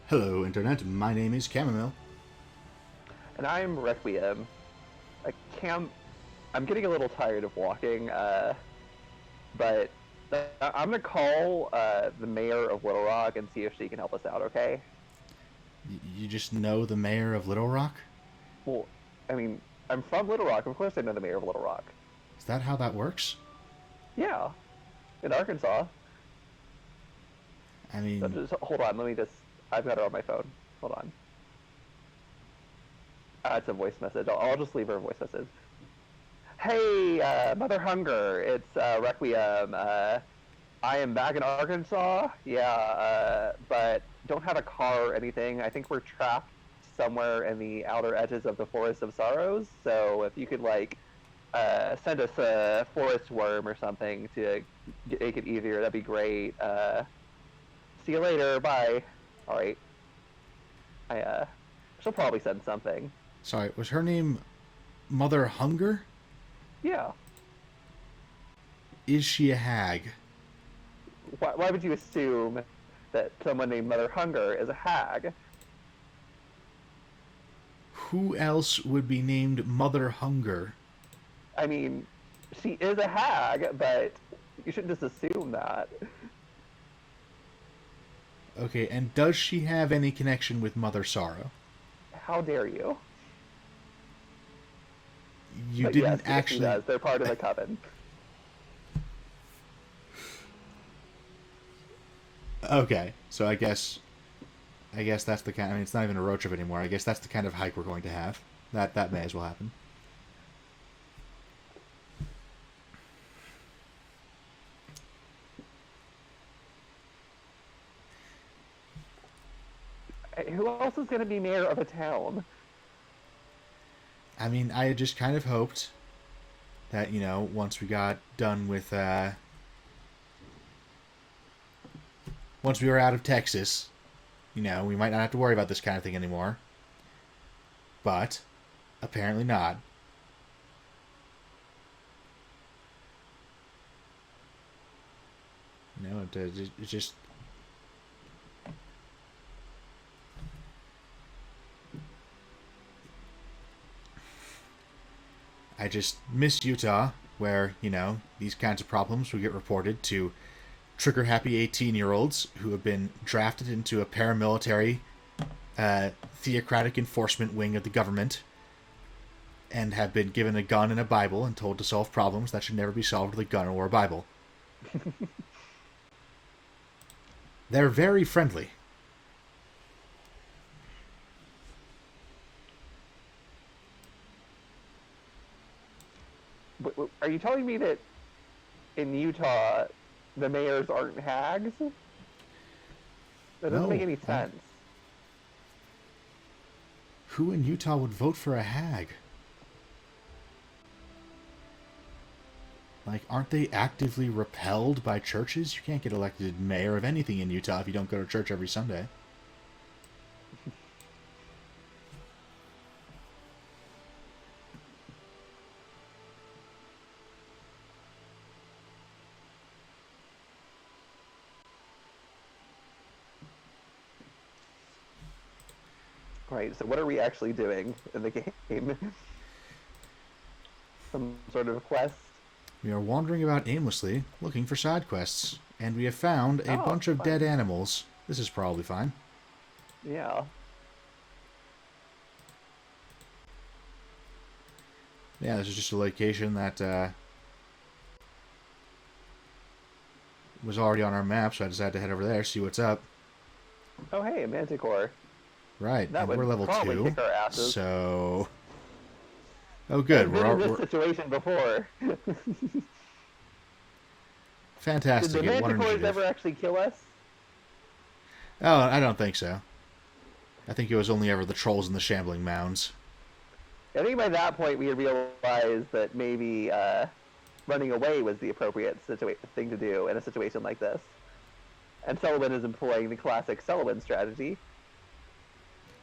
Hello, Internet. My name is Chamomile. And I'm Requiem. I can't. I'm getting a little tired of walking, but I'm gonna call the mayor of Little Rock and see if she can help us out. Okay? You just know the mayor of Little Rock? Well, I mean, I'm from Little Rock. Of course, I know the mayor of Little Rock. Is that how that works? Yeah, in Arkansas. I So mean, just hold on. Let me just. I've got her on my phone. Hold on. It's a voice message. I'll just leave her a voice message. Hey, Mother Hunger. It's Requiem. I am back in Arkansas. Yeah, but don't have a car or anything. I think we're trapped somewhere in the outer edges of the Forest of Sorrows. So if you could send us a forest worm or something to make it easier, that'd be great. See you later. Bye. All right. I she'll probably send something. sorry, was her name Mother Hunger? Yeah. Is she a hag? Why would you assume that someone named Mother Hunger is a hag? Who else would be named Mother Hunger? I mean, she is a hag, but you shouldn't just assume that. Okay, and does she have any connection with Mother Sorrow? How dare you? You But yes, didn't yes, she actually. does. They're part of the coven. Okay, so I guess that's the kind. I mean, it's not even a road trip anymore. I guess that's the kind of hike we're going to have. That may as well happen. Who else is going to be mayor of a town? I mean, I had just kind of hoped that once we got done with once we were out of Texas, we might not have to worry about this kind of thing anymore. But apparently not. It just. I just miss Utah, where, these kinds of problems would get reported to trigger happy 18-year-olds who have been drafted into a paramilitary, theocratic enforcement wing of the government and have been given a gun and a Bible and told to solve problems that should never be solved with a gun or a Bible. They're very friendly. Are you telling me that in Utah the mayors aren't hags? That doesn't make No. any sense. Who in Utah would vote for a hag? Like, aren't they actively repelled by churches? You can't get elected mayor of anything in Utah if you don't go to church every Sunday. Right, so what are we actually doing in the game? Some sort of quest? We are wandering about aimlessly, looking for side quests, and we have found a Oh, bunch of fun. dead animals. This is probably fine. Yeah. Yeah, this is just a location that was already on our map, so I decided to head over there, see what's up. Oh, hey, a manticore. Right, That and we're would level probably 2, kick our asses. so... Oh, good, I've we're, been in all, this we're... situation before. Did Fantastic the at one manticores initiative. ever actually kill us? Oh, I don't think so. I think it was only ever the trolls and the shambling mounds. I think by that point we had realized that maybe running away was the appropriate thing to do in a situation like this. And Sullivan is employing the classic Sullivan strategy.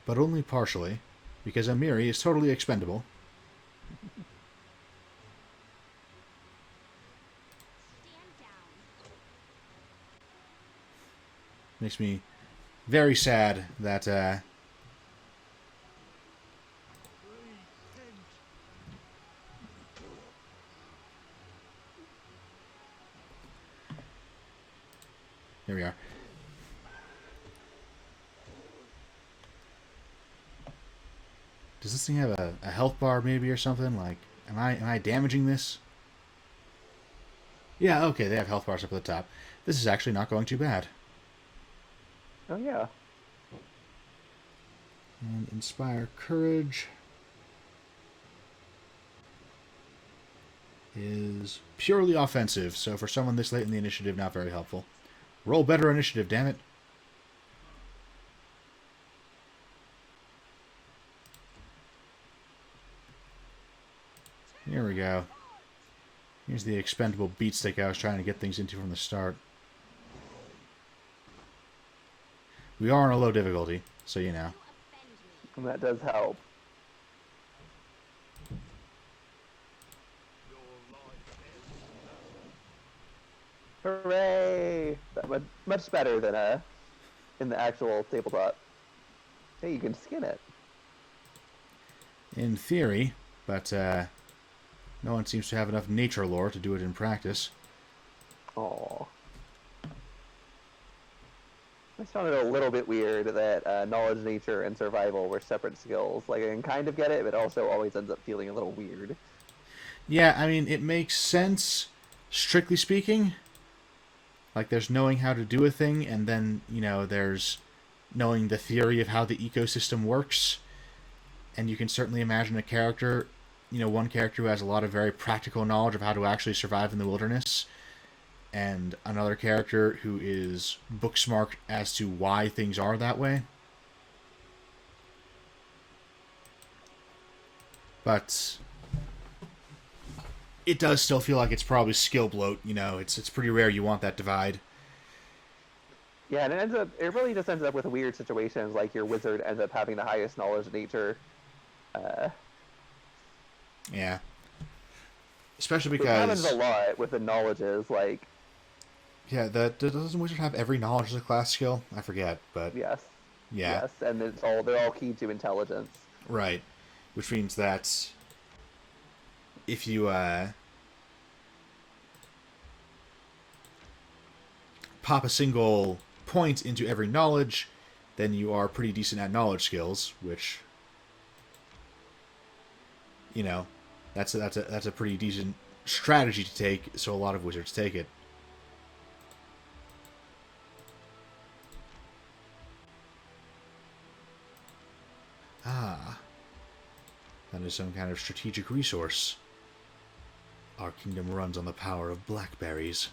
But only partially, because Amiri is totally expendable. Makes me very sad that here we are. Does this thing have a health bar maybe or something? Like, am I damaging this? Yeah, okay, they have health bars up at the top. This is actually not going too bad. Oh yeah. And inspire courage is purely offensive, so for someone this late in the initiative, not very helpful. Roll better initiative, damn it. Here we go. Here's the expendable beat stick I was trying to get things into from the start. We are on a low difficulty, so you know. And that does help. Hooray! That would much better than in the actual tabletop. Hey, you can skin it. In theory, but no one seems to have enough nature lore to do it in practice. Aww. I found it a little bit weird that knowledge, nature, and survival were separate skills. Like, I can kind of get it, but also always ends up feeling a little weird. Yeah, I mean, it makes sense, strictly speaking. Like, there's knowing how to do a thing, and then, you know, there's knowing the theory of how the ecosystem works. And you can certainly imagine a character, you know, one character who has a lot of very practical knowledge of how to actually survive in the wilderness, and another character who is book smart as to why things are that way. But it does still feel like it's probably skill bloat, you know, it's pretty rare you want that divide. Yeah, and it really just ends up with weird situations, like your wizard ends up having the highest knowledge of nature. Yeah. Especially It happens because a lot with the knowledges, like, yeah, doesn't wizard have every knowledge as a class skill? I forget, but yes. yeah. Yes, and they're all keyed to intelligence. Right. Which means that if you pop a single point into every knowledge, then you are pretty decent at knowledge skills, which, you know, that's a pretty decent strategy to take, so a lot of wizards take it. Ah, that is some kind of strategic resource. Our kingdom runs on the power of blackberries.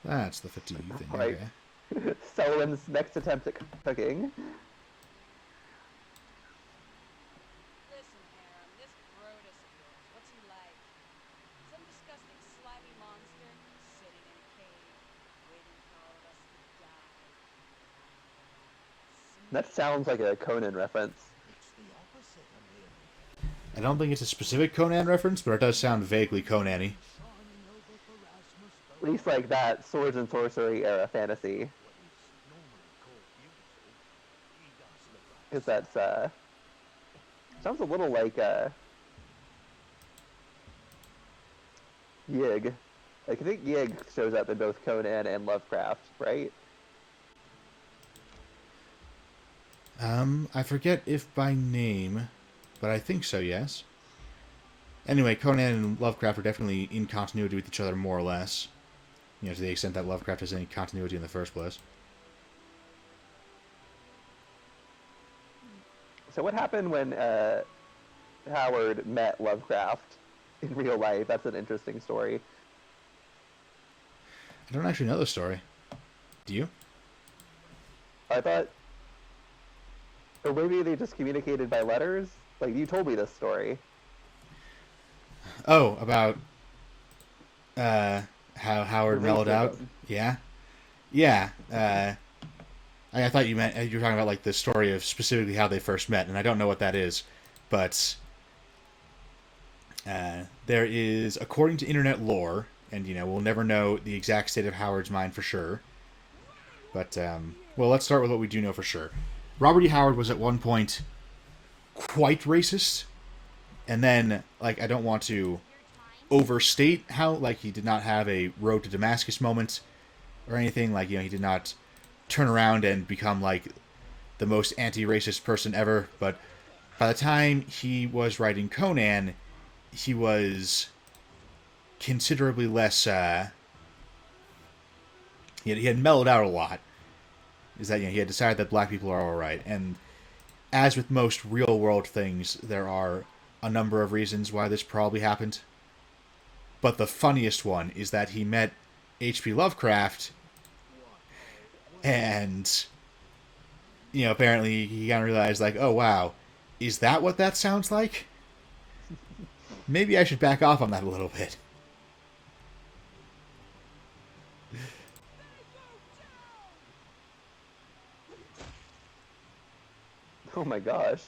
That's the fatigue thing, Right. okay. Selwyn's next attempt at cooking. Listen, Harem, this Brutus of yours, what's he like? Some disgusting, slimy monster sitting in a cave, waiting for all of us to die. That sounds like a Conan reference. I don't think it's a specific Conan reference, but it does sound vaguely Conan-y. At least like that swords and sorcery era fantasy. Because that's sounds a little like Yig. Like, I think Yig shows up in both Conan and Lovecraft, right? I forget if by name, but I think so, yes. Anyway, Conan and Lovecraft are definitely in continuity with each other, more or less. You know, to the extent that Lovecraft has any continuity in the first place. So what happened when Howard met Lovecraft in real life? That's an interesting story. I don't actually know the story. Do you? I thought, or maybe they just communicated by letters. Like, you told me this story. Oh, about how Howard The mellowed out? racism. Yeah? Yeah. I thought you meant you were talking about like the story of specifically how they first met, and I don't know what that is, but there is, according to internet lore, and we'll never know the exact state of Howard's mind for sure. But well, let's start with what we do know for sure. Robert E. Howard was at one point quite racist, and then I don't want to overstate how he did not have a road to Damascus moment or anything. He did not turn around and become the most anti-racist person ever, but by the time he was writing Conan, he was considerably less he had mellowed out a lot. Is that he had decided that black people are all right, and as with most real world things, there are a number of reasons why this probably happened. But the funniest one is that he met H.P. Lovecraft, and apparently he kind of realized oh wow, is that what that sounds like? Maybe I should back off on that a little bit. Oh my gosh.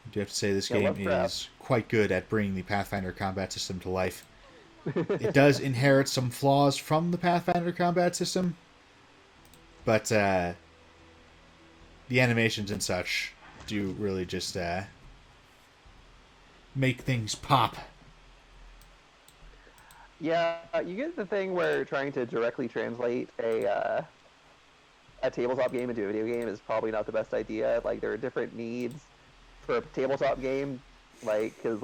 I do have to say this Yeah, game Lovecraft. is quite good at bringing the Pathfinder combat system to life. It does inherit some flaws from the Pathfinder combat system, but the animations and such do really just make things pop. Yeah, you get the thing where trying to directly translate a tabletop game into a video game is probably not the best idea. There are different needs for a tabletop game, because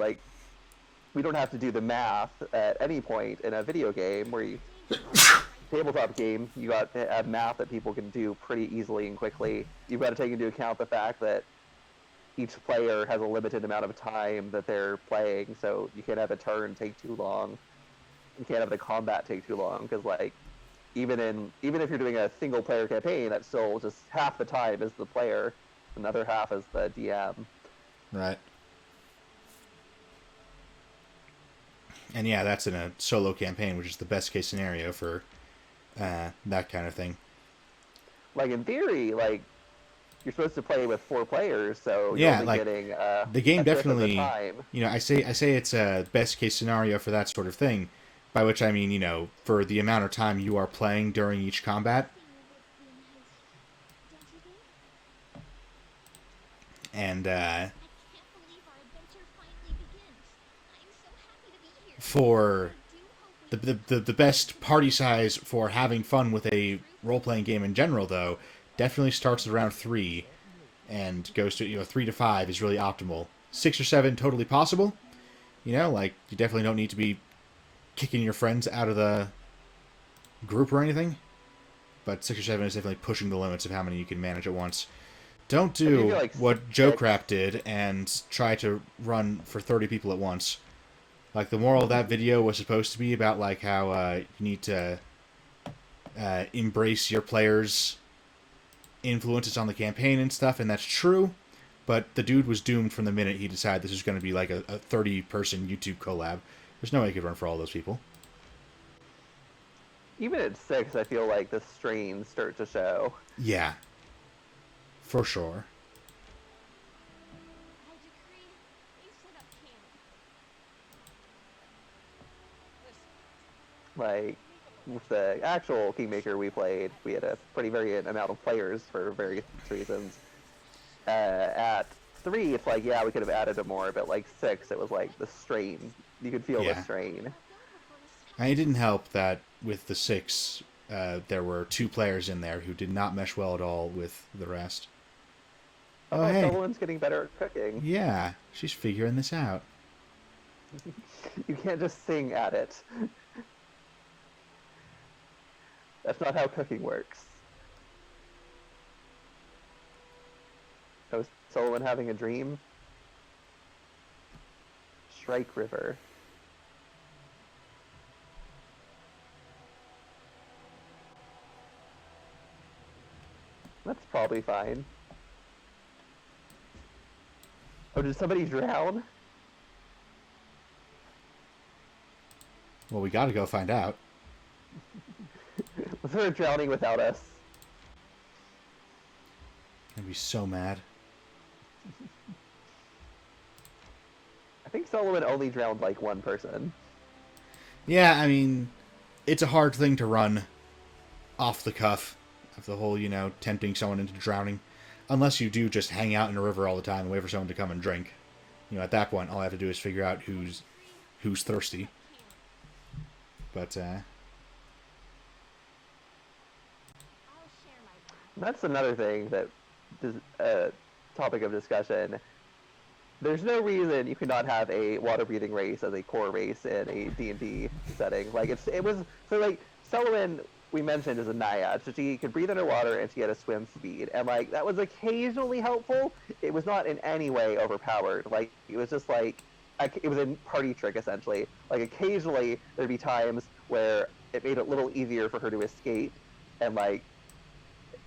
we don't have to do the math at any point in a video game where you tabletop game, you got to have math that people can do pretty easily and quickly. You've got to take into account the fact that each player has a limited amount of time that they're playing, so you can't have a turn take too long. You can't have the combat take too long, because even if you're doing a single player campaign, that's still just half the time is the player, another half is the DM. Right. And yeah, that's in a solo campaign, which is the best case scenario for that kind of thing. In theory, you're supposed to play with 4 players, so yeah, you're only getting the game a fifth of definitely. the time. I say it's a best case scenario for that sort of thing, by which I mean for the amount of time you are playing during each combat. And for the best party size for having fun with a role-playing game in general, though, definitely starts at around 3 and goes to 3 to 5 is really optimal. 6 or 7 totally possible. You definitely don't need to be kicking your friends out of the group or anything, but 6 or 7 is definitely pushing the limits of how many you can manage at once. Don't do what Joe Crap did and try to run for 30 people at once. The moral of that video was supposed to be about how you need to embrace your players' influences on the campaign and stuff, and that's true. But the dude was doomed from the minute he decided this was going to be a 30-person YouTube collab. There's no way he could run for all those people. Even at 6, I feel like the strains start to show. Yeah. For sure. With the actual Kingmaker we played, we had a pretty varied amount of players for various reasons. At 3, it's yeah, we could have added it more, but 6, it was the strain. You could feel the strain. And it didn't help that with the 6, there were 2 players in there who did not mesh well at all with the rest. Oh, hey. Someone's getting better at cooking. Yeah, she's figuring this out. You can't just sing at it. That's not how cooking works. Oh, is Solomon having a dream? Shrike River. That's probably fine. Oh, did somebody drown? Well, we gotta go find out. Was there drowning without us? I'd be so mad. I think Solomon only drowned like one person. Yeah, I mean, it's a hard thing to run off the cuff of the whole, tempting someone into drowning. Unless you do just hang out in a river all the time and wait for someone to come and drink. At that point, all I have to do is figure out who's thirsty. But, That's another thing that is a topic of discussion. There's no reason you could not have a water breathing race as a core race in a D&D setting. Like it was so like Selwyn we mentioned is a naiad, so she could breathe underwater and she had a swim speed, and like that was occasionally helpful. It was not in any way overpowered. Like it was just like it was a party trick essentially. Like occasionally there'd be times where it made it a little easier for her to escape, and like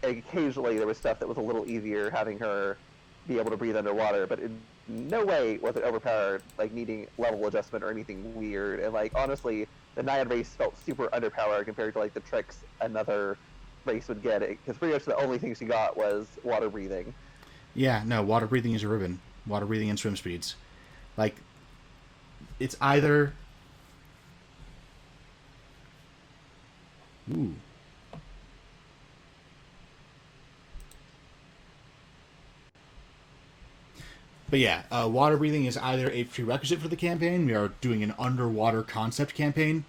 occasionally there was stuff that was a little easier having her be able to breathe underwater, but in no way was it overpowered, like needing level adjustment or anything weird. And like honestly, the Naiad race felt super underpowered compared to like the tricks another race would get, because pretty much the only thing she got was water breathing. yeah, no, water breathing is a ribbon. Water breathing and swim speeds. Like, it's either... Ooh. But yeah, water breathing is either a prerequisite for the campaign. We are doing an underwater concept campaign,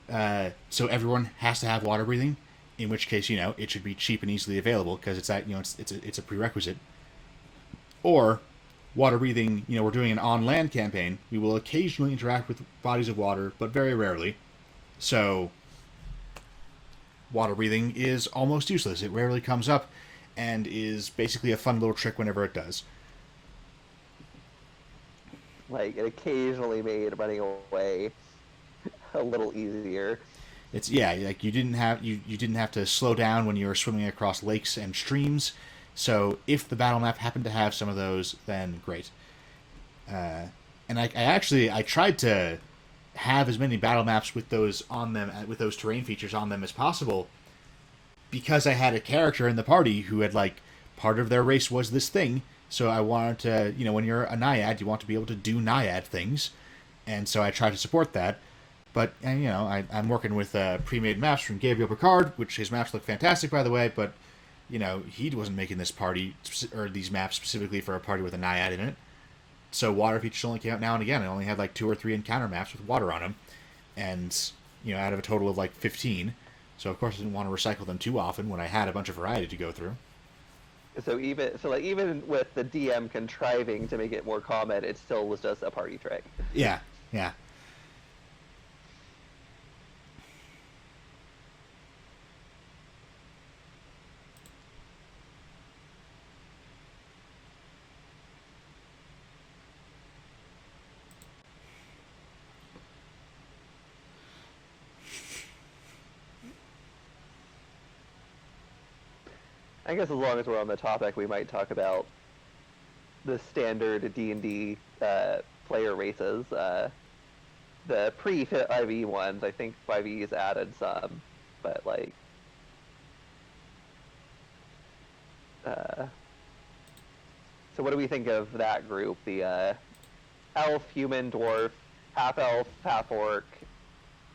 so everyone has to have water breathing. In which case, it should be cheap and easily available because it's a prerequisite. Or water breathing, we're doing an on land campaign. We will occasionally interact with bodies of water, but very rarely. So water breathing is almost useless. It rarely comes up, and is basically a fun little trick whenever it does. Like it occasionally made running away a little easier. It's like you didn't have to slow down when you were swimming across lakes and streams. So if the battle map happened to have some of those, then great. And I tried to have as many battle maps with those on them, with those terrain features on them as possible, because I had a character in the party who had like part of their race was this thing. So I wanted to, when you're a naiad, you want to be able to do naiad things, and so I try to support that. But I'm working with pre-made maps from Gabriel Picard, which his maps look fantastic, by the way. But he wasn't making this party or these maps specifically for a party with a naiad in it. So water features only came out now and again. I only had like 2 or 3 encounter maps with water on them, and out of a total of like 15. So of course I didn't want to recycle them too often when I had a bunch of variety to go through. So even with the DM contriving to make it more common, it still was just a party trick. Yeah, yeah. I guess as long as we're on the topic, we might talk about the standard D&D player races. The pre-5e ones, I think 5e's added some, but like... so what do we think of that group? The elf, human, dwarf, half-elf, half-orc,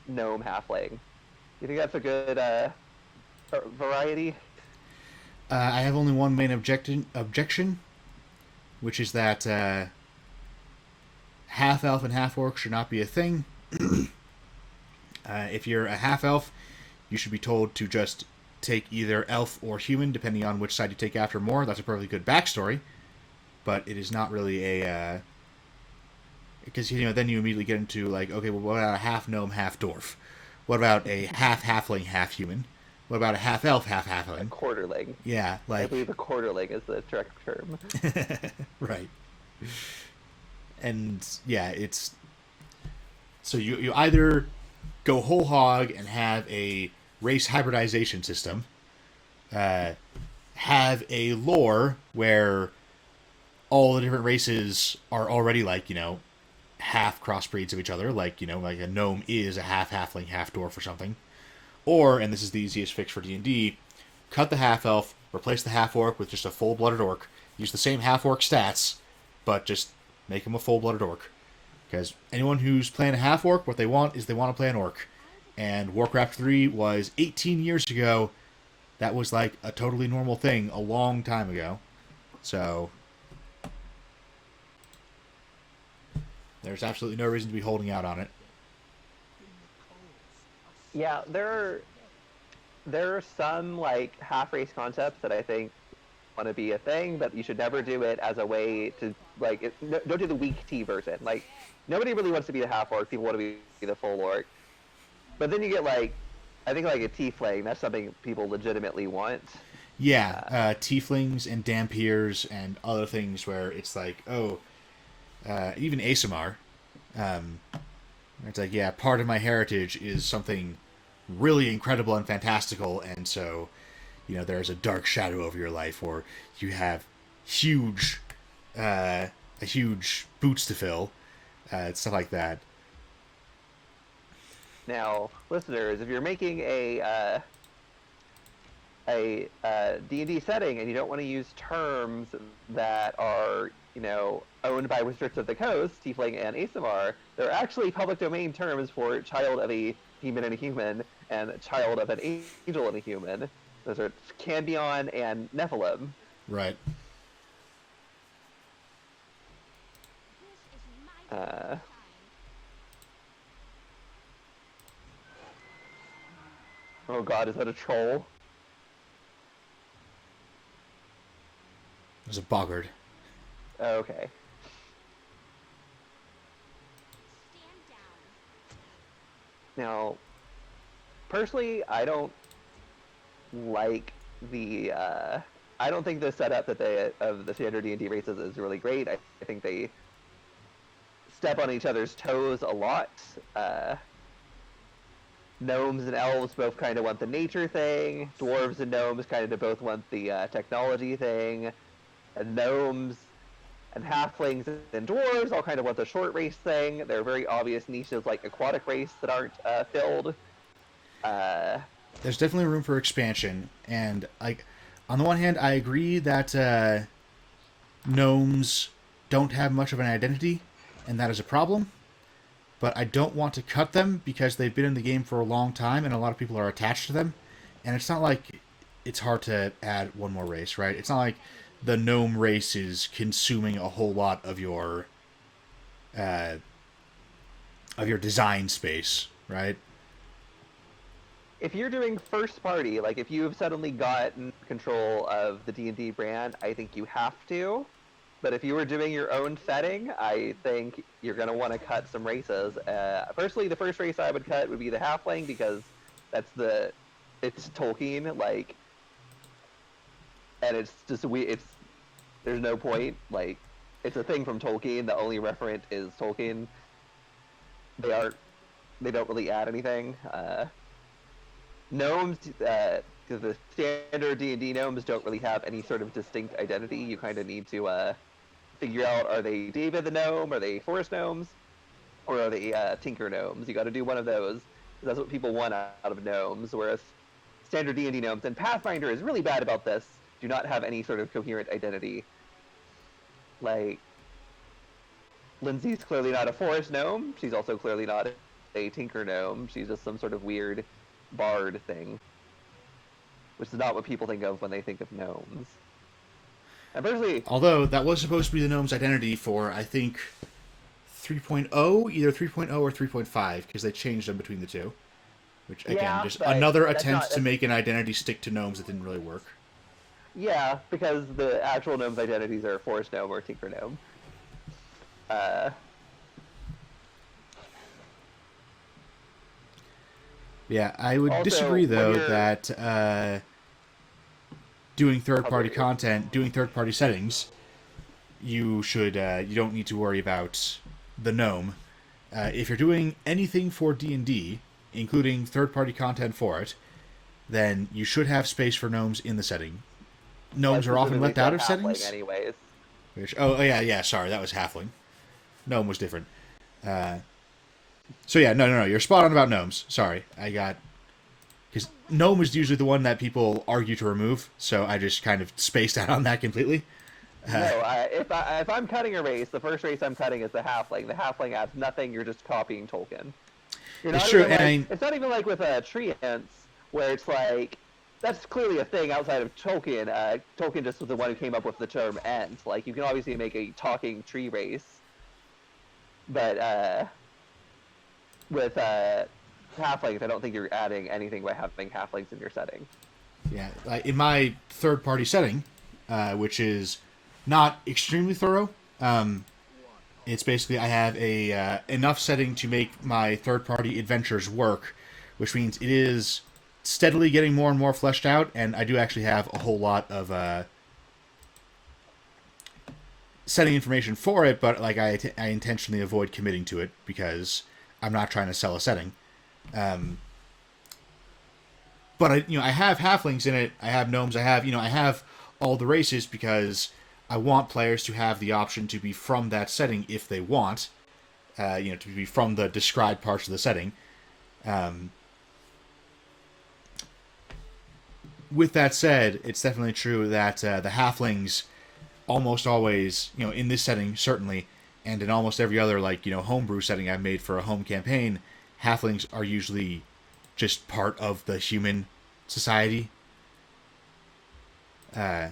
gnome, halfling. You think that's a good variety? I have only one main objection, which is that half elf and half orc should not be a thing. If you're a half elf, you should be told to just take either elf or human, depending on which side you take after more. That's a perfectly good backstory, but it is not really a because then you immediately get into like, okay, well, what about a half gnome, half dwarf? What about a half halfling, half human? What about a half elf, half halfling? A quarterling. Yeah, like I believe a quarterling is the correct term. Right. And yeah, it's so you either go whole hog and have a race hybridization system, have a lore where all the different races are already like half crossbreeds of each other, like like a gnome is a half halfling, half dwarf or something. Or, and this is the easiest fix for D&D, cut the half-elf, replace the half-orc with just a full-blooded orc. use the same half-orc stats, but just make him a full-blooded orc. Because anyone who's playing a half-orc, what they want is they want to play an orc. And Warcraft 3 was 18 years ago. That was like a totally normal thing a long time ago. So there's absolutely no reason to be holding out on it. Yeah, there are some like half race concepts that I think want to be a thing, but you should never do it as a way to like don't do the weak T version. Like nobody really wants to be the half orc. People want to be the full orc. But then you get like I think like a tiefling. That's something people legitimately want. Yeah, tieflings and dampiers and other things where it's like, oh, even ASMR. It's like, yeah, part of my heritage is something really incredible and fantastical, and so, there's a dark shadow over your life, or you have a huge boots to fill, stuff like that. Now, listeners, if you're making a D&D setting and you don't want to use terms that are, owned by Wizards of the Coast, Tiefling and ASMR, there are actually public domain terms for child of a demon and a human and child of an angel and a human. Those are Cambion and Nephilim. Right. Oh god, is that a troll? There's a boggard. Okay. Now, personally, I don't like the. I don't think the setup that of the standard D&D races is really great. I think they step on each other's toes a lot. Gnomes and elves both kind of want the nature thing. Dwarves and gnomes kind of both want the technology thing. And gnomes and halflings and dwarves all kind of want the short race thing. There are very obvious niches like aquatic race that aren't filled. There's definitely room for expansion, and on the one hand, I agree that gnomes don't have much of an identity, and that is a problem. But I don't want to cut them because they've been in the game for a long time, and a lot of people are attached to them. And it's not like it's hard to add one more race, right? It's not like the gnome race is consuming a whole lot of your design space, right? If you're doing first party, like if you've suddenly gotten control of the D&D brand, I think you have to. But if you were doing your own setting, I think you're going to want to cut some races. Personally, the first race I would cut would be the halfling because it's Tolkien, like, and it's just there's no point, like, it's a thing from Tolkien. The only referent is Tolkien. They don't really add anything. Gnomes, because the standard D&D gnomes don't really have any sort of distinct identity. You kind of need to figure out, are they David the gnome, are they forest gnomes, or are they tinker gnomes? You got to do one of those. That's what people want out of gnomes, whereas standard D&D gnomes, and Pathfinder is really bad about this, do not have any sort of coherent identity. Like, Lindsay's clearly not a forest gnome. She's also clearly not a tinker gnome. She's just some sort of weird bard thing, which is not what people think of when they think of gnomes. And personally, although that was supposed to be the gnome's identity for, I think, 3.0, either 3.0 or 3.5, because they changed them between the two. Which, again, just another attempt to make an identity stick to gnomes that didn't really work. Yeah, because the actual gnomes' identities are forest gnome or tinker gnome. Yeah, I would also, disagree, though, that doing third-party content, doing third-party settings, you don't need to worry about the gnome. If you're doing anything for D&D, including third-party content for it, then you should have space for gnomes in the setting. Gnomes are often left out of settings. Anyways. Yeah, sorry, that was halfling. Gnome was different. So yeah, no, you're spot on about gnomes. Sorry, because gnome is usually the one that people argue to remove, so I just kind of spaced out on that completely. No, if I'm cutting a race, the first race I'm cutting is the halfling. The halfling adds nothing. You're just copying Tolkien. You're It's not true, even and like I, it's not even like with tree ants where it's like that's clearly a thing outside of Tolkien. Tolkien just was the one who came up with the term ant. Like you can obviously make a talking tree race, but with halflings, I don't think you're adding anything by having halflings in your setting. yeah, like in my third-party setting, which is not extremely thorough. It's basically I have a enough setting to make my third-party adventures work, which means it is steadily getting more and more fleshed out, and I do actually have a whole lot of setting information for it. But like I intentionally avoid committing to it because I'm not trying to sell a setting. But I have halflings in it. I have gnomes. I have all the races because I want players to have the option to be from that setting if they want. To be from the described parts of the setting. With that said, it's definitely true that the halflings almost always, in this setting certainly, and in almost every other homebrew setting I've made for a home campaign, halflings are usually just part of the human society. Uh,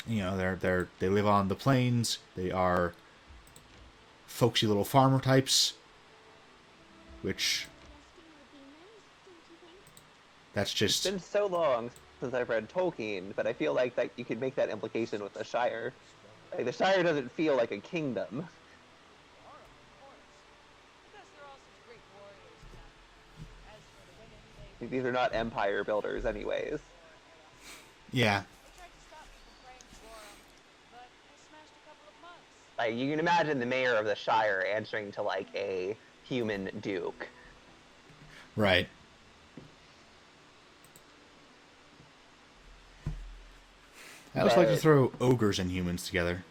they live on the plains. They are folksy little farmer types, which that's It's just been so long since I've read Tolkien, but I feel like that you could make that implication with the Shire. Like, the Shire doesn't feel like a kingdom. Or, of course. Because they're all such great warriors and that. As for the women, they These are not empire builders, anyways. yeah. They tried to stop me from praying for them, but I smashed a couple of monks. Like, you can imagine the mayor of the Shire answering to like a human duke. Right. I also like to But throw ogres and humans together,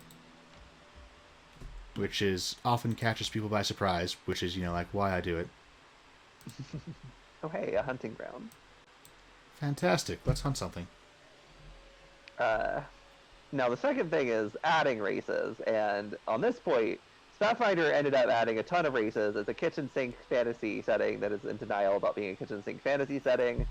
which is often catches people by surprise, which is like why I do it. oh hey, a hunting ground. Fantastic. Let's hunt something. Uh, Now the second thing is adding races, and on this point, Pathfinder ended up adding a ton of races. It's a kitchen sink fantasy setting that is in denial about being a kitchen sink fantasy setting.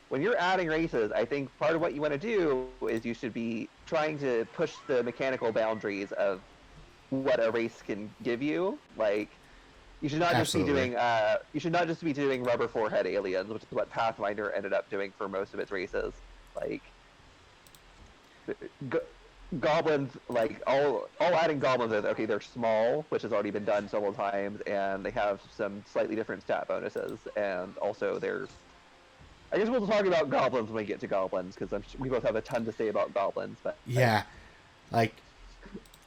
When you're adding races, I think part of what you want to do is you should be trying to push the mechanical boundaries of what a race can give you. Like, you should not just be Absolutely. doing rubber forehead aliens, which is what Pathfinder ended up doing for most of its races. Like, go- goblins, like all adding goblins is okay. They're small, which has already been done several times, and they have some slightly different stat bonuses, and also they're. I guess we'll talk about goblins when we get to goblins because we both have a ton to say about goblins. But Yeah. Like,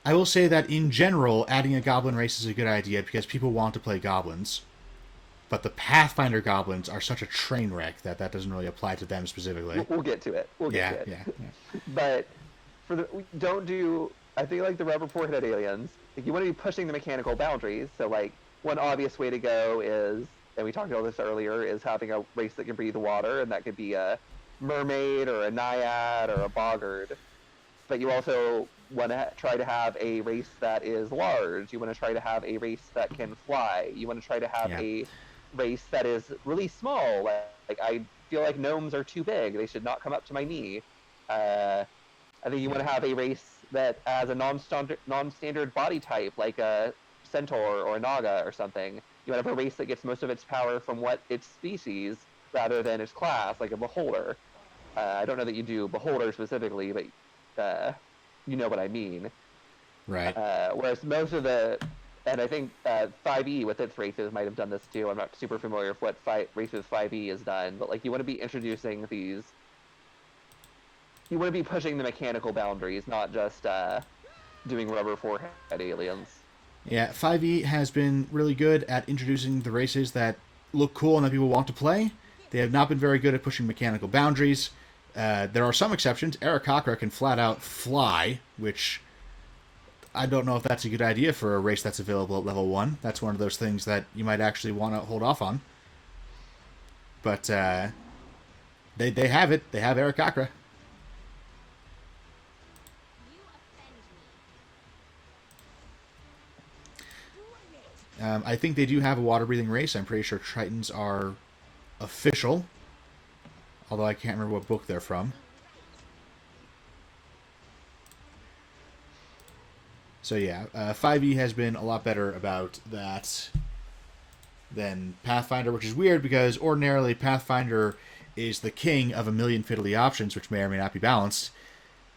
I will say that in general, adding a goblin race is a good idea because people want to play goblins. But the Pathfinder goblins are such a train wreck that that doesn't really apply to them specifically. we'll get to it. We'll get Yeah, to it. yeah, yeah. But for the don't do. I think like the rubber forehead aliens. Like you want to be pushing the mechanical boundaries. So like one obvious way to go is, and we talked about this earlier, is having a race that can breathe water, and that could be a mermaid or a naiad or a boggard. But you also want to try to have a race that is large. You want to try to have a race that can fly. You want to try to have Yeah. a race that is really small. Like I feel like gnomes are too big. They should not come up to my knee. I think you want to have a race that has a non-standard body type, like a centaur or a naga or something. You want to have a race that gets most of its power from what its species rather than its class, like a beholder. I don't know that you do beholder specifically, but you know what I mean. Right. Whereas most of and I think 5e with its races might have done this too. I'm not super familiar with what races 5e has done, but like you want to be introducing these. You want to be pushing the mechanical boundaries, not just doing rubber forehead aliens. Yeah, 5e has been really good at introducing the races that look cool and that people want to play. They have not been very good at pushing mechanical boundaries. There are some exceptions. Eric Cochra can flat out fly, which I don't know if that's a good idea for a race that's available at level 1. That's one of those things that you might actually want to hold off on. But they have it. They have Eric Cochra. I think they do have a water-breathing race. I'm pretty sure Tritons are official, although I can't remember what book they're from. So yeah, 5e has been a lot better about that than Pathfinder, which is weird because ordinarily Pathfinder is the king of a million fiddly options, which may or may not be balanced,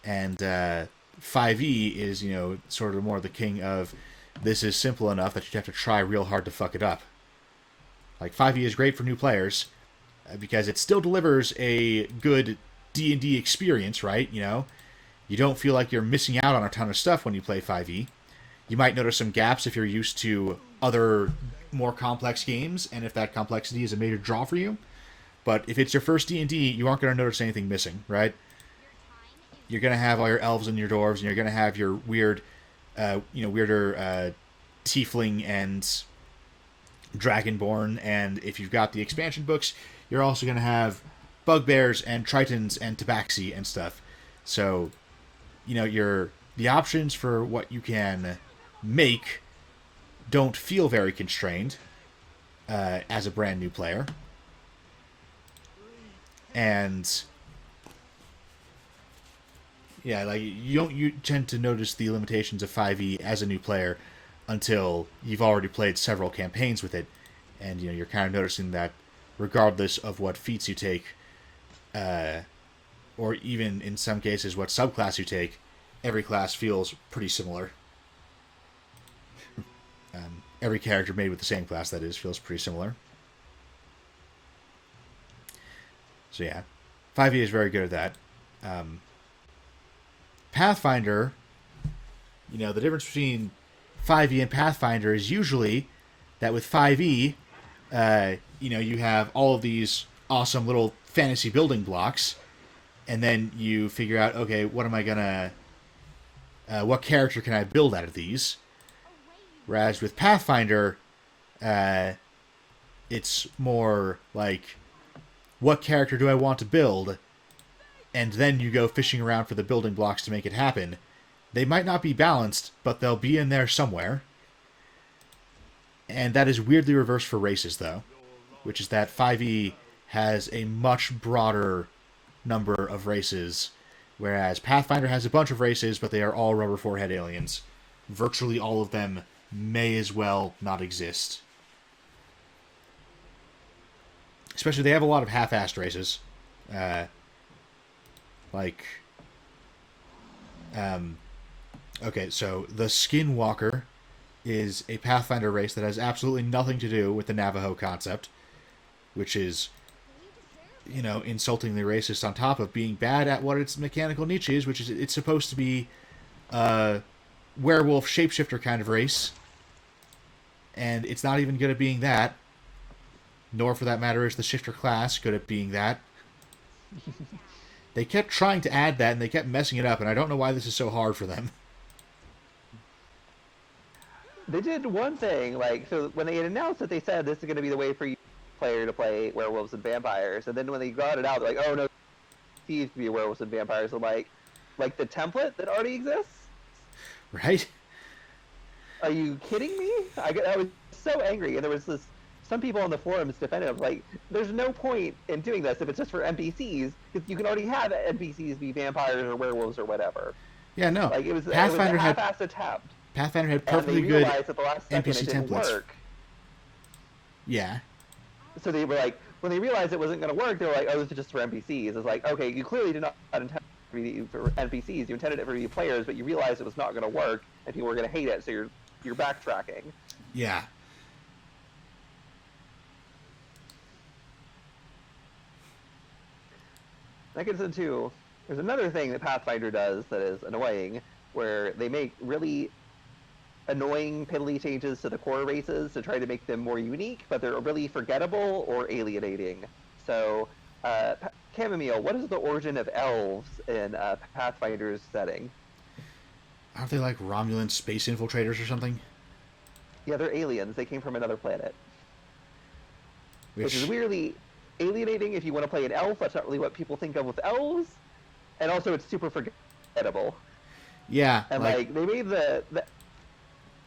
and 5e is, sort of more the king of this is simple enough that you have to try real hard to fuck it up. Like 5e is great for new players because it still delivers a good D&D experience, right? You don't feel like you're missing out on a ton of stuff when you play 5e. You might notice some gaps if you're used to other more complex games, and if that complexity is a major draw for you. But if it's your first D&D, you aren't going to notice anything missing, right? You're going to have all your elves and your dwarves, and you're going to have your weirder tiefling and dragonborn, and if you've got the expansion books, you're also going to have bugbears and tritons and tabaxi and stuff. So, the options for what you can make don't feel very constrained as a brand new player. And yeah, like you tend to notice the limitations of 5e as a new player until you've already played several campaigns with it, and you're kind of noticing that regardless of what feats you take, or even in some cases what subclass you take, every class feels pretty similar. Every character made with the same class, that is, feels pretty similar. So yeah, 5e is very good at that. Pathfinder, the difference between 5e and Pathfinder is usually that with 5e, you have all of these awesome little fantasy building blocks, and then you figure out, okay, what character can I build out of these? Whereas with Pathfinder, it's more like, what character do I want to build? And then you go fishing around for the building blocks to make it happen. They might not be balanced, but they'll be in there somewhere. And that is weirdly reversed for races, though, which is that 5e has a much broader number of races, whereas Pathfinder has a bunch of races, but they are all rubber forehead aliens. Virtually all of them may as well not exist. Especially, they have a lot of half-assed races. Okay, so the Skinwalker is a Pathfinder race that has absolutely nothing to do with the Navajo concept, which is, insultingly racist on top of being bad at what its mechanical niche is, which is it's supposed to be a werewolf shapeshifter kind of race, and it's not even good at being that, nor for that matter is the shifter class good at being that. They kept trying to add that, and they kept messing it up, and I don't know why this is so hard for them. They did one thing, so when they had announced it, they said this is going to be the way for you player to play werewolves and vampires, and then when they got it out, they're like, oh no, thieves to be werewolves and vampires. I'm like the template that already exists? Right? Are you kidding me? I was so angry, and there was some people on the forums defending it. Like, there's no point in doing this if it's just for NPCs, because you can already have NPCs be vampires or werewolves or whatever. Yeah, no. It was a Pathfinder half-assed attempt. Pathfinder had perfectly and they good realized at the last second NPC it didn't templates. work. Yeah. So they were like, when they realized it wasn't going to work, they were like, oh, this is just for NPCs. It's like, okay, you clearly did not intend it for NPCs. You intended it for players, but you realized it was not going to work, and people were going to hate it, so you're backtracking. Yeah. That gets into, there's another thing that Pathfinder does that is annoying, where they make really annoying piddly changes to the core races to try to make them more unique, but they're really forgettable or alienating. So, Chamomile, what is the origin of elves in Pathfinder's setting? Aren't they like Romulan space infiltrators or something? Yeah, they're aliens. They came from another planet. Which is weirdly alienating if you want to play an elf. That's not really what people think of with elves. And also, it's super forgettable. Yeah. And they made the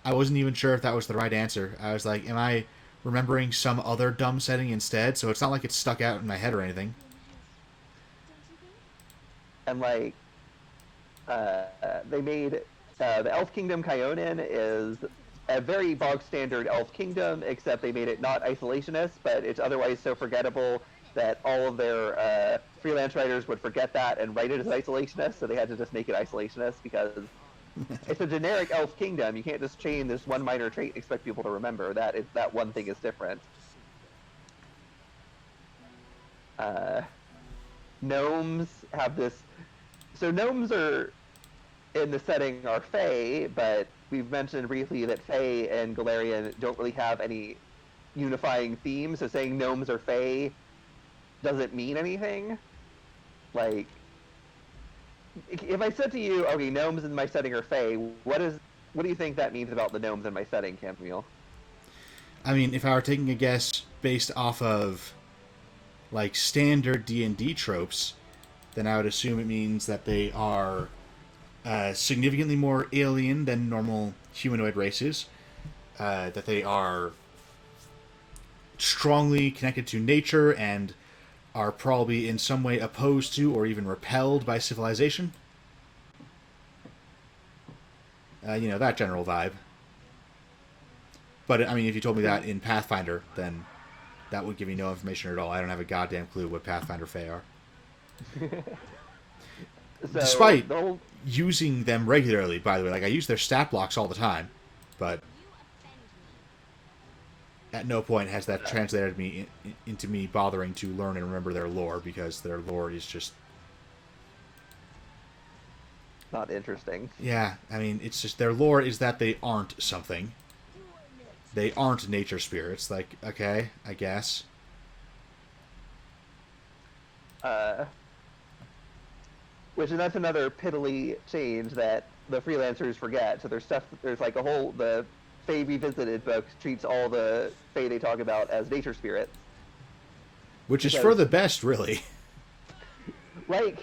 I wasn't even sure if that was the right answer. I was like, am I remembering some other dumb setting instead? So it's not like it's stuck out in my head or anything. And like they made the Elf Kingdom Kyonin is a very bog standard Elf Kingdom, except they made it not isolationist, but it's otherwise so forgettable that all of their freelance writers would forget that and write it as isolationist, so they had to just make it isolationist because it's a generic Elf Kingdom. You can't just chain this one minor trait and expect people to remember that one thing is different. Gnomes have this. So gnomes are in the setting are Fae, but we've mentioned briefly that Fae and Galarian don't really have any unifying themes. So saying gnomes are Fae doesn't mean anything. Like, if I said to you, okay, gnomes in my setting are Fae, what do you think that means about the gnomes in my setting, Camille? I mean, if I were taking a guess based off of like standard D&D tropes, then I would assume it means that they are significantly more alien than normal humanoid races, that they are strongly connected to nature and are probably in some way opposed to or even repelled by civilization. That general vibe. But, I mean, if you told me that in Pathfinder, then that would give me no information at all. I don't have a goddamn clue what Pathfinder Fae are. So Despite using them regularly, by the way. Like, I use their stat blocks all the time, but at no point has that translated me into me bothering to learn and remember their lore, because their lore is just... not interesting. Yeah, I mean, it's just their lore is that they aren't something. They aren't nature spirits. Like, okay, I guess. Which, and that's another piddly change that the freelancers forget. So there's like the Fae Revisited book treats all the Fae they talk about as nature spirits. Which is for the best, really. Like,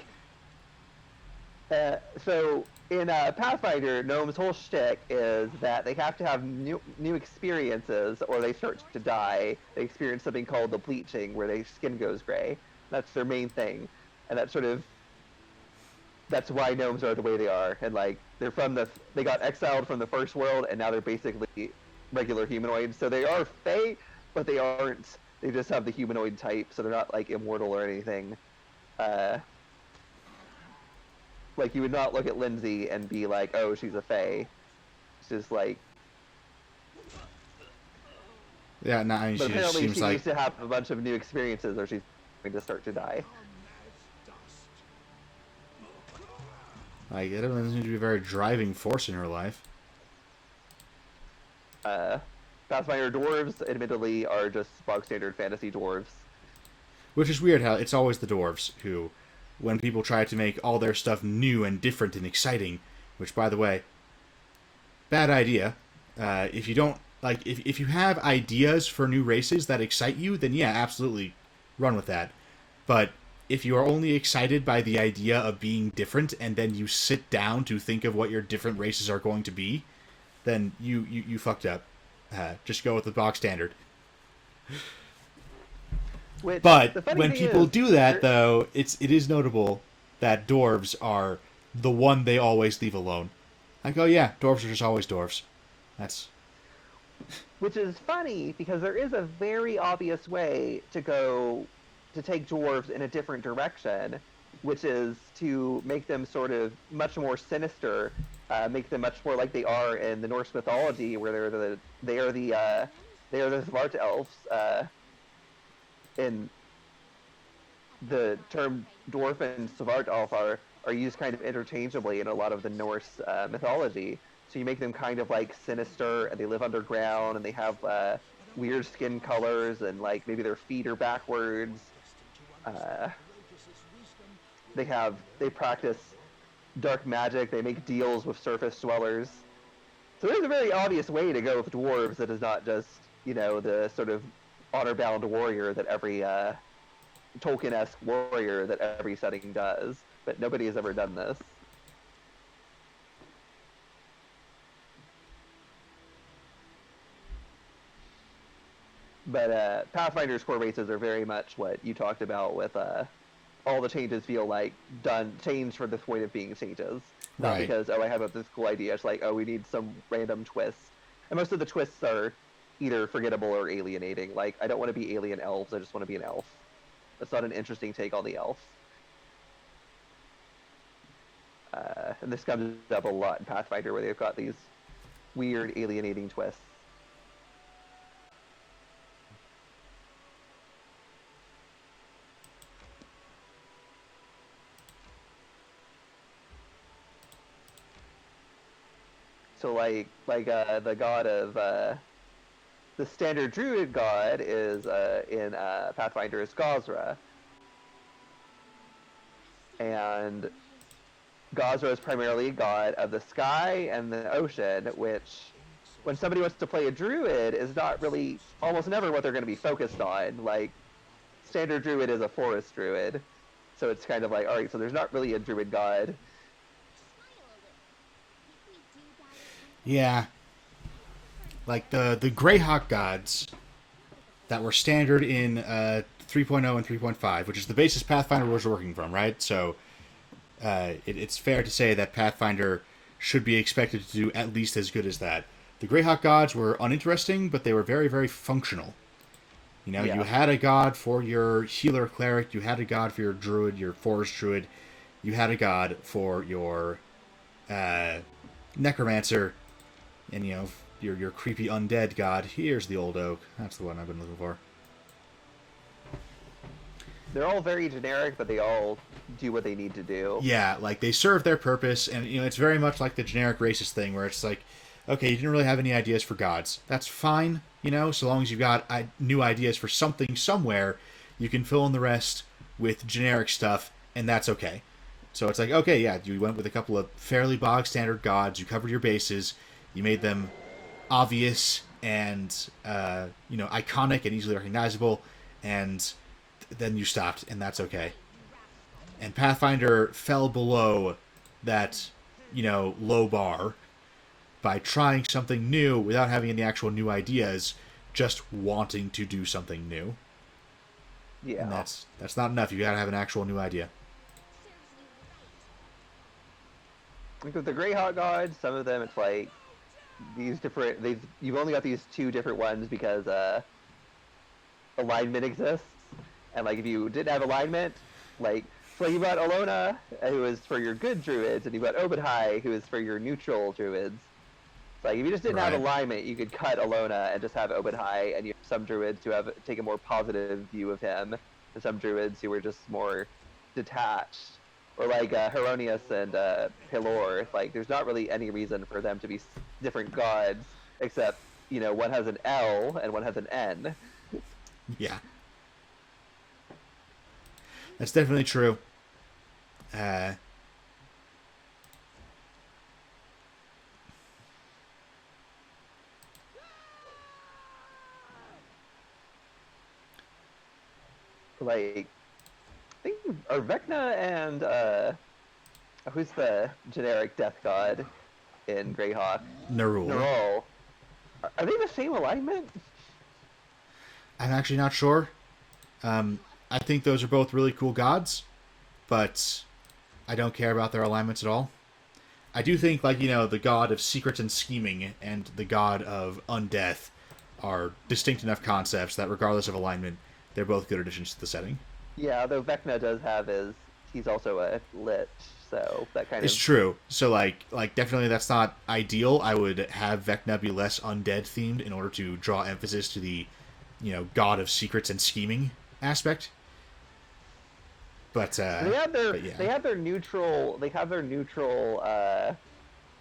so in Pathfinder, Gnome's whole shtick is that they have to have new experiences or they start to die. They experience something called the bleaching, where their skin goes gray. That's their main thing. And that's why gnomes are the way they are. And like, they got exiled from the first world, and now they're basically regular humanoids. So they are Fae, but they aren't. They just have the humanoid type, so they're not like immortal or anything. Like, you would not look at Lindsay and be like, oh, she's a Fae. It's just like... Yeah, no, I mean, but she just apparently seems she like... needs to have a bunch of new experiences or she's going to start to die. Like, it doesn't seem to be a very driving force in her life. Pathfinder dwarves, admittedly, are just bog standard fantasy dwarves. Which is weird how it's always the dwarves who, when people try to make all their stuff new and different and exciting, which, by the way, bad idea. If you don't, like, if you have ideas for new races that excite you, then yeah, absolutely run with that. But if you are only excited by the idea of being different and then you sit down to think of what your different races are going to be, then you fucked up. Just go with the box standard. But when people do that, though, it is notable that dwarves are the one they always leave alone. Like, oh yeah, dwarves are just always dwarves. That's... Which is funny, because there is a very obvious way to take dwarves in a different direction, which is to make them sort of much more sinister, make them much more like they are in the Norse mythology, where they are the Svart elves. In the term dwarf and Svart elf are used kind of interchangeably in a lot of the Norse mythology. So you make them kind of like sinister, and they live underground, and they have weird skin colors, and like maybe their feet are backwards. They practice dark magic. They make deals with surface dwellers. So there's a very obvious way to go with dwarves that is not just, the sort of honor-bound warrior that every Tolkien-esque warrior that every setting does. But nobody has ever done this. But Pathfinder's core races are very much what you talked about with all the changes feel like changed for the point of being changes. Not Right. because, oh, I have this cool idea. It's like, oh, we need some random twist. And most of the twists are either forgettable or alienating. Like, I don't want to be alien elves, I just want to be an elf. That's not an interesting take on the elf. And this comes up a lot in Pathfinder, where they've got these weird alienating twists. So the god of the standard druid god is in Pathfinder is Gazra, and Gazra is primarily a god of the sky and the ocean, which, when somebody wants to play a druid, is not really, almost never what they're going to be focused on. Like, standard druid is a forest druid, so it's kind of like, all right, so there's not really a druid god. Yeah. Like the Greyhawk gods that were standard in 3.0 and 3.5, which is the basis Pathfinder was working from, right? So it's fair to say that Pathfinder should be expected to do at least as good as that. The Greyhawk gods were uninteresting, but they were very, very functional. You know, Yeah. you had a god for your healer cleric, you had a god for your druid, your forest druid, you had a god for your necromancer, and you know your creepy undead god. Here's the old oak. That's the one I've been looking for. They're all very generic, but they all do what they need to do. Yeah, like they serve their purpose, and you know it's very much like the generic racist thing where it's like, okay, you didn't really have any ideas for gods. That's fine, you know, so long as you've got new ideas for something somewhere, you can fill in the rest with generic stuff, and that's okay. So it's like, okay, yeah, you went with a couple of fairly bog standard gods. You covered your bases. You made them obvious and you know, iconic and easily recognizable, and then you stopped, and that's okay. And Pathfinder fell below that, you know, low bar by trying something new without having any actual new ideas, just wanting to do something new. Yeah. And that's not enough. You gotta have an actual new idea. Like with the Greyhawk gods, some of them it's like you've only got these two different ones because alignment exists, and like if you didn't have alignment, like, so you've got Alona, who is for your good druids, and you've got Obadhai, who is for your neutral druids. Like, if you just didn't have Right. alignment, you could cut Alona and just have Obadhai, and you have some druids who take a more positive view of him, and some druids who are just more detached. Or like Heronius and Pelor. Like, there's not really any reason for them to be different gods, except, you know, one has an L and one has an N. Yeah. That's definitely true. Like, I think are Vecna and who's the generic death god in Greyhawk? Nerul. Nerul. Are they the same alignment? I'm actually not sure. I think those are both really cool gods, but I don't care about their alignments at all. I do think, like, you know, the god of secrets and scheming and the god of undeath are distinct enough concepts that, regardless of alignment, they're both good additions to the setting. Yeah, though Vecna does have he's also a lich, so that kind It's of true. So, like definitely that's not ideal. I would have Vecna be less undead themed in order to draw emphasis to the, you know, god of secrets and scheming aspect. But they have their but yeah. they have their neutral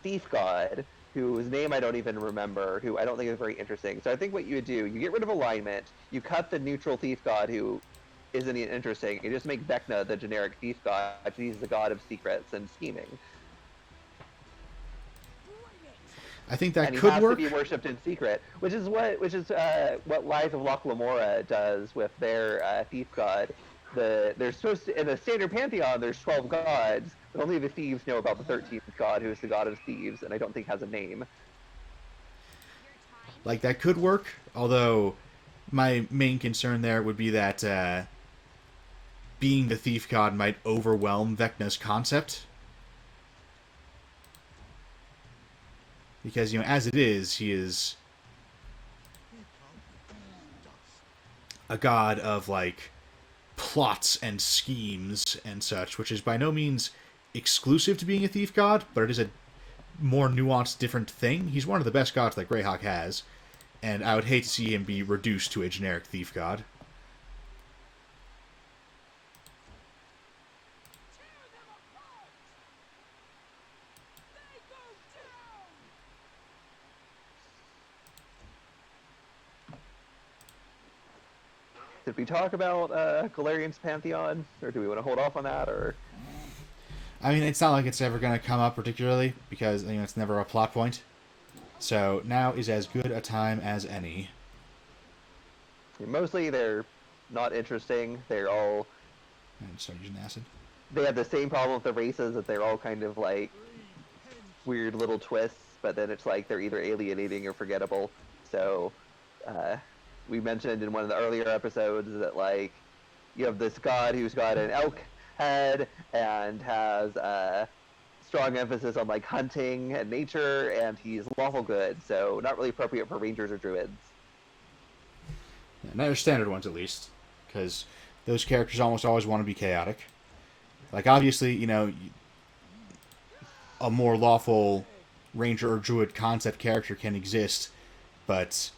thief god, whose name I don't even remember, who I don't think is very interesting. So I think what you would do, you get rid of alignment, you cut the neutral thief god who isn't even interesting, you just make Vecna the generic thief god. He's the god of secrets and scheming. I think that And he could has work. to be worshipped in secret, which is what Lies of Loch Lamora does with their thief god. They're supposed to, in the standard pantheon, there's 12 gods, but only the thieves know about the 13th god, who is the god of thieves, and I don't think has a name. Like that could work, although my main concern there would be that being the thief god might overwhelm Vecna's concept. Because, as it is, he is a god of, like, plots and schemes and such, which is by no means exclusive to being a thief god, but it is a more nuanced, different thing. He's one of the best gods that Greyhawk has, and I would hate to see him be reduced to a generic thief god. Did we talk about Galarian's Pantheon, or do we want to hold off on that, or? I mean, it's not like it's ever going to come up particularly, because it's never a plot point. So now is as good a time as any. Mostly they're not interesting. They're all... And start using acid. They have the same problem with the races, that they're all kind of like weird little twists, but then it's like they're either alienating or forgettable. So we mentioned in one of the earlier episodes that, like, you have this god who's got an elk head and has a strong emphasis on, like, hunting and nature, and he's lawful good, so not really appropriate for rangers or druids. Yeah, not your standard ones, at least, because those characters almost always want to be chaotic. Like, obviously, a more lawful ranger or druid concept character can exist, but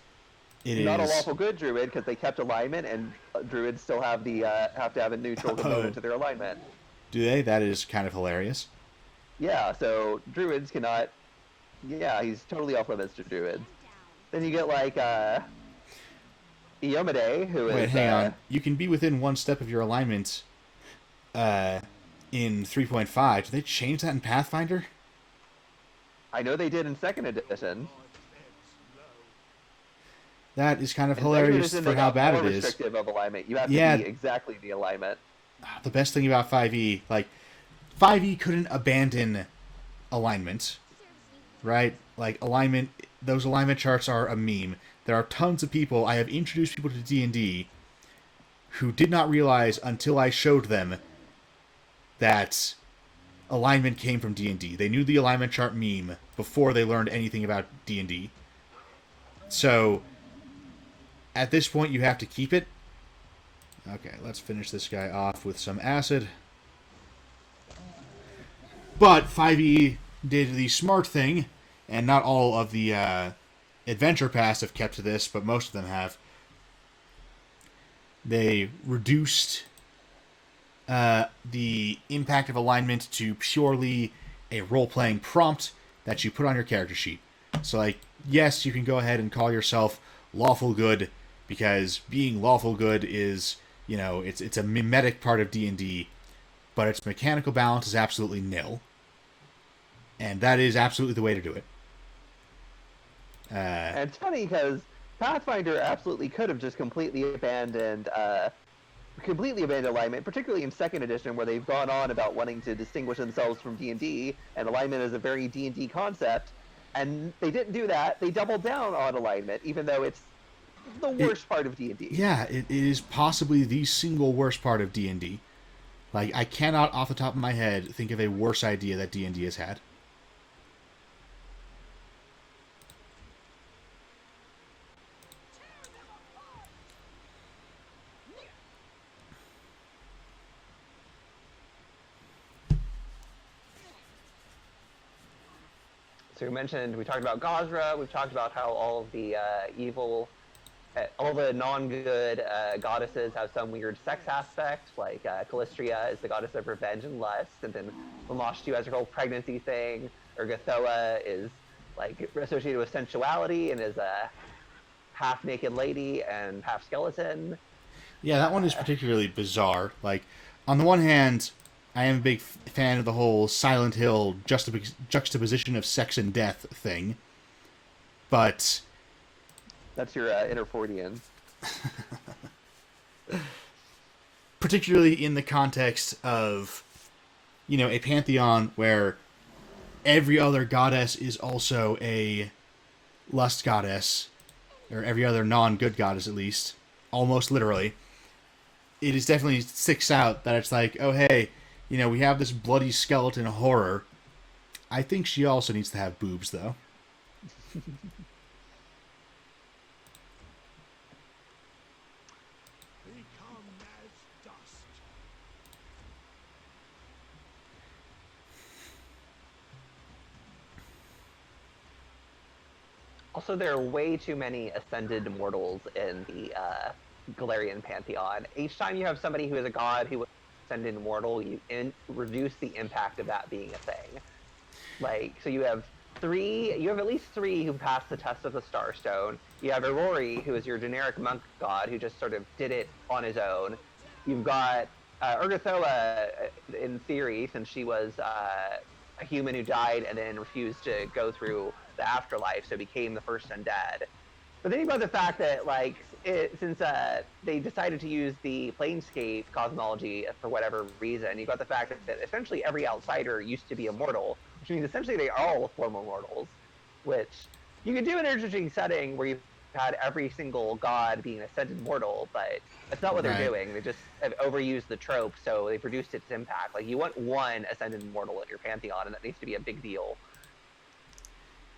it not is a lawful good druid, because they kept alignment, and druids still have the have to have a neutral component to their alignment. Do they? That is kind of hilarious. Yeah, so druids cannot... Yeah, he's totally off limits to druids. Then you get, like, Iomade, who is... Wait, hang on. You can be within one step of your alignment in 3.5. Did they change that in Pathfinder? I know they did in 2nd edition. That is kind of In hilarious 2nd edition, for they how got bad more it is. restrictive of alignment. You have to Yeah. be exactly the alignment. The best thing about 5e, like, 5e couldn't abandon alignment, right? Like, alignment, those alignment charts are a meme. There are tons of people, I have introduced people to D&D who did not realize until I showed them that alignment came from D&D. They knew the alignment chart meme before they learned anything about D&D. So, at this point, you have to keep it. Okay, let's finish this guy off with some acid. But 5e did the smart thing, and not all of the adventure paths have kept to this, but most of them have. They reduced the impact of alignment to purely a role-playing prompt that you put on your character sheet. So, like, yes, you can go ahead and call yourself lawful good, because being lawful good is, it's a mimetic part of D&D, but its mechanical balance is absolutely nil. And that is absolutely the way to do it. And it's funny, because Pathfinder absolutely could have just completely abandoned alignment, particularly in 2nd edition, where they've gone on about wanting to distinguish themselves from D&D, and alignment is a very D&D concept, and they didn't do that. They doubled down on alignment, even though it's the worst part of D&D. Yeah, it is possibly the single worst part of D&D. Like, I cannot, off the top of my head, think of a worse idea that D&D has had. So we talked about Gazra, we've talked about how all of the evil, all the non-good goddesses have some weird sex aspect, like Callistria is the goddess of revenge and lust, and then Lamashtu has her whole pregnancy thing, or Gathoa is, like, associated with sensuality and is a half-naked lady and half-skeleton. Yeah, that one is particularly bizarre. Like, on the one hand, I am a big fan of the whole Silent Hill juxtaposition of sex and death thing, but... That's your inner Fordian. Particularly in the context of, a pantheon where every other goddess is also a lust goddess, or every other non-good goddess at least. almost literally, it is definitely sticks out that it's like, oh hey, we have this bloody skeleton horror. I think she also needs to have boobs though. Become as dust. Also, there are way too many ascended mortals in the Galarian pantheon. Each time you have somebody who is a god who was ascended mortal, you reduce the impact of that being a thing. Like, so you have at least three who passed the test of the Starstone. You have Aurori, who is your generic monk god, who just sort of did it on his own. You've got Urgathoa, in theory, since she was a human who died and then refused to go through the afterlife, so became the first undead. But then you've got the fact that, like, since they decided to use the Planescape cosmology for whatever reason, you've got the fact that essentially every outsider used to be immortal, which means essentially they are all former mortals, which you could do an interesting setting where you've had every single god being an ascended mortal, but that's not what they're doing. They just have overused the trope, so they've reduced its impact. Like, you want one ascended mortal in your pantheon, and that needs to be a big deal.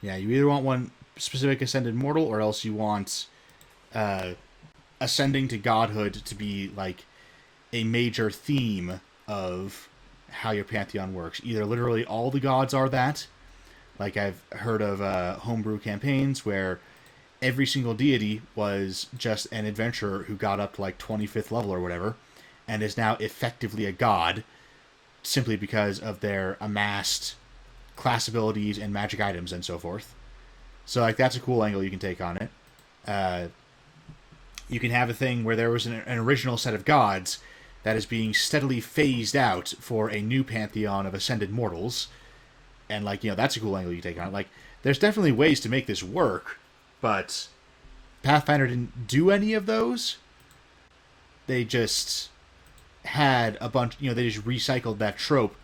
Yeah, you either want one specific ascended mortal, or else you want ascending to godhood to be like a major theme of how your pantheon works. Either literally all the gods are that, like I've heard of homebrew campaigns where every single deity was just an adventurer who got up to like 25th level or whatever, and is now effectively a god simply because of their amassed class abilities and magic items and so forth. So like that's a cool angle you can take on it. You can have a thing where there was an original set of gods that is being steadily phased out for a new pantheon of ascended mortals, and like that's a cool angle you take on it. Like there's definitely ways to make this work, but Pathfinder didn't do any of those. They just had a bunch. They just recycled that trope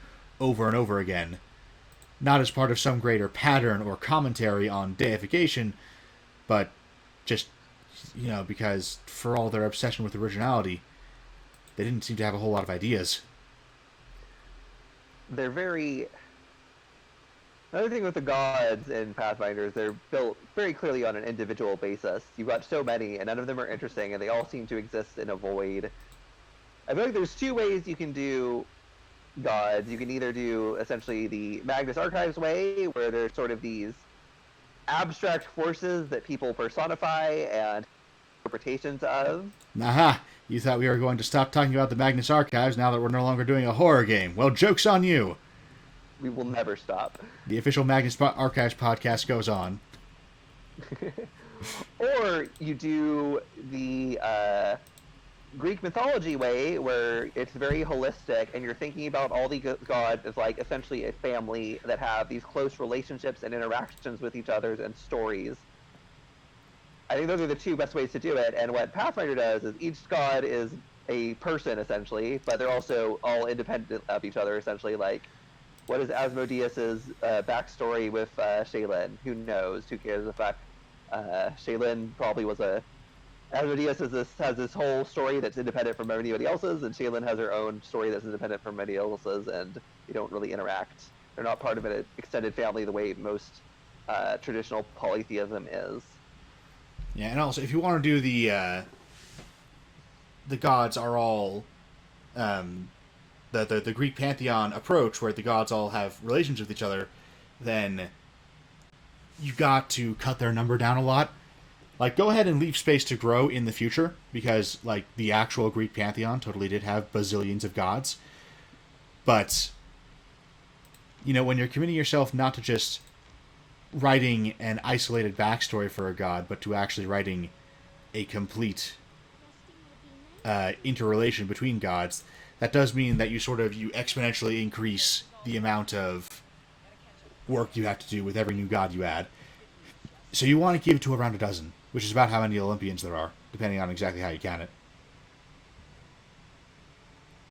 over and over again. Not as part of some greater pattern or commentary on deification, but just, because for all their obsession with originality, they didn't seem to have a whole lot of ideas. They're very... Another thing with the gods in Pathfinder is they're built very clearly on an individual basis. You've got so many, and none of them are interesting, and they all seem to exist in a void. I feel like there's two ways you can do gods. You can either do essentially the Magnus Archives way, where there's sort of these abstract forces that people personify and interpretations of. Aha! You thought we were going to stop talking about the Magnus Archives now that we're no longer doing a horror game. Well, joke's on you! We will never stop. The official Magnus Archives podcast goes on. Or you do the Greek mythology way, where it's very holistic, and you're thinking about all the gods as like essentially a family that have these close relationships and interactions with each other and stories. I think those are the two best ways to do it, and what Pathfinder does is each god is a person, essentially, but they're also all independent of each other, essentially. Like, what is Asmodeus's backstory with Shaylin? Who knows? Who cares? The fact Shaylin probably was a... Asmodeus has this whole story that's independent from anybody else's, and Shaylin has her own story that's independent from anybody else's, and they don't really interact. They're not part of an extended family the way most traditional polytheism is. Yeah, and also, if you want to do the gods are all... the Greek pantheon approach, where the gods all have relations with each other, then you got to cut their number down a lot. Like, go ahead and leave space to grow in the future, because, like, the actual Greek pantheon totally did have bazillions of gods. But, when you're committing yourself not to just writing an isolated backstory for a god, but to actually writing a complete interrelation between gods, that does mean that you exponentially increase the amount of work you have to do with every new god you add. So you want to keep it to around a dozen, which is about how many Olympians there are, depending on exactly how you count it.